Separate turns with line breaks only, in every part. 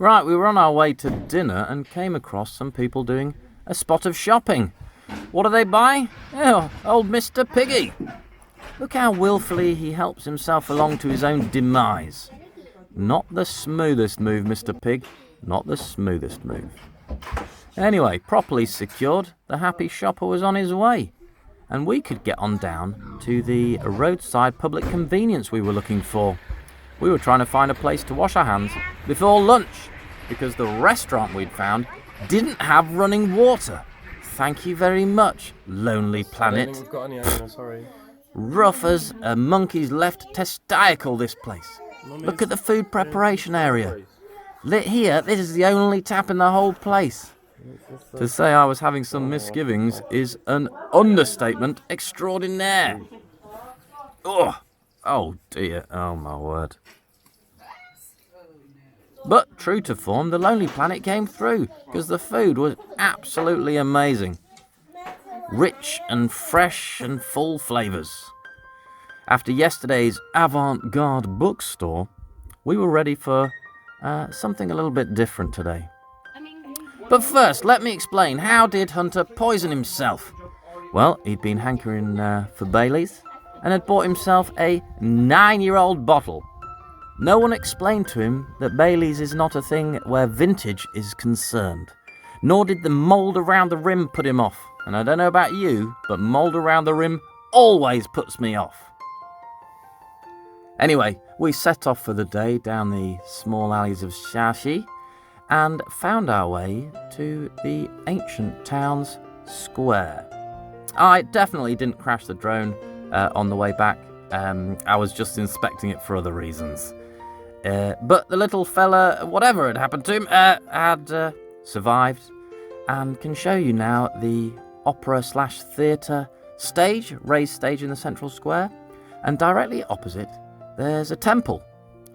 Right, we were on our way to dinner and came across some people doing a spot of shopping. What are they buying? Oh, old Mr. Piggy. Look how willfully he helps himself along to his own demise. Not the smoothest move, Mr. Pig. Not the smoothest move. Anyway, properly secured, the happy shopper was on his way. And we could get on down to the roadside public convenience we were looking for. We were trying to find a place to wash our hands before lunch, because the restaurant we'd found didn't have running water. Thank you very much, Lonely Planet.
I don't think we've got any animal, sorry.
Rough as a monkey's left testicle, this place. Look at the food preparation area. Lit here, this is the only tap in the whole place. To say I was having some misgivings is an understatement extraordinaire. Oh dear, oh my word. But true to form, the Lonely Planet came through, because the food was absolutely amazing. Rich and fresh and full flavours. After yesterday's avant-garde bookstore, we were ready for something a little bit different today. But first, let me explain, how did Hunter poison himself? Well, he'd been hankering for Bailey's and had bought himself a 9-year-old bottle. No one explained to him that Bailey's is not a thing where vintage is concerned. Nor did the mould around the rim put him off. And I don't know about you, but mould around the rim always puts me off. Anyway, we set off for the day down the small alleys of Shaxi and found our way to the ancient town's square. I definitely didn't crash the drone on the way back. I was just inspecting it for other reasons. But the little fella, whatever had happened to him, had survived and can show you now the opera/theatre stage, raised stage in the central square, and directly opposite there's a temple.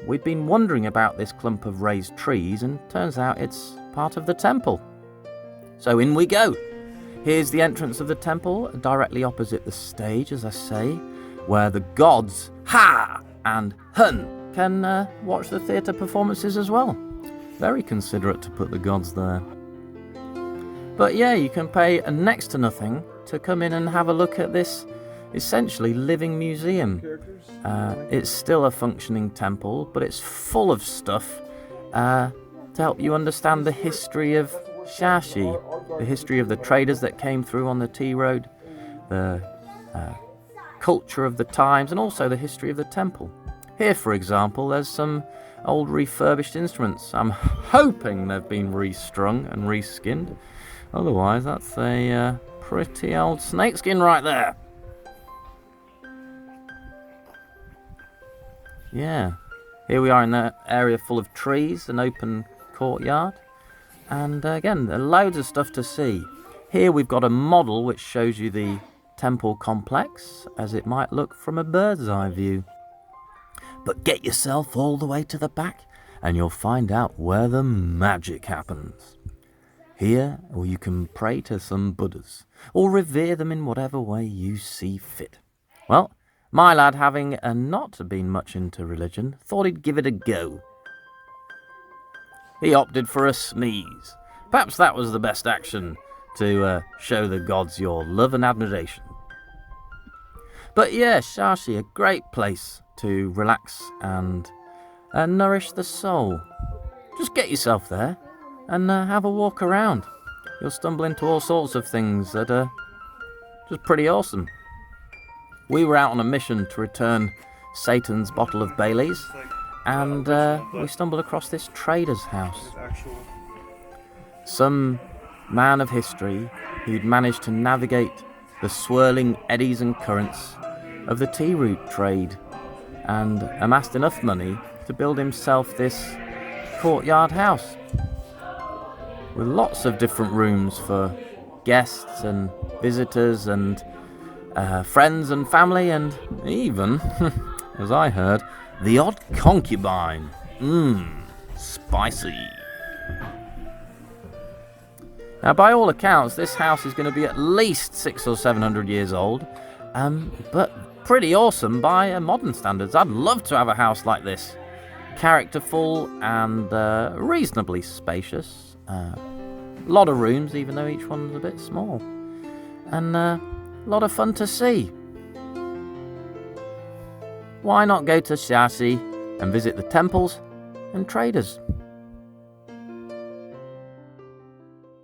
We'd been wondering about this clump of raised trees, and turns out it's part of the temple. So in we go. Here's the entrance of the temple, directly opposite the stage, as I say, where the gods, Ha and Hun, can watch the theatre performances as well. Very considerate to put the gods there. But yeah, you can pay next to nothing to come in and have a look at this essentially living museum. It's still a functioning temple, but it's full of stuff to help you understand the history of Shaxi, the history of the traders that came through on the tea road, the culture of the times, and also the history of the temple. Here, for example, there's some old refurbished instruments. I'm hoping they've been restrung and reskinned. Otherwise, that's a pretty old snakeskin right there. Yeah, here we are in the area full of trees, an open courtyard. And again, there are loads of stuff to see. Here we've got a model which shows you the temple complex as it might look from a bird's eye view. But get yourself all the way to the back and you'll find out where the magic happens. Here, you can pray to some Buddhas or revere them in whatever way you see fit. Well, my lad, having not been much into religion, thought he'd give it a go. He opted for a sneeze. Perhaps that was the best action to show the gods your love and admiration. But yeah, Shaxi, a great place to relax and nourish the soul. Just get yourself there and have a walk around. You'll stumble into all sorts of things that are just pretty awesome. We were out on a mission to return Satan's bottle of Bailey's, and we stumbled across this trader's house. Some man of history who'd managed to navigate the swirling eddies and currents of the tea root trade and amassed enough money to build himself this courtyard house with lots of different rooms for guests and visitors and friends and family, and even, as I heard, the odd concubine. Spicy. Now, by all accounts, this house is going to be at least 600 or 700 years old, but pretty awesome by modern standards. I'd love to have a house like this. characterful and reasonably spacious. A lot of rooms, even though each one's a bit small. And a lot of fun to see. Why not go to Shaxi and visit the temples and traders?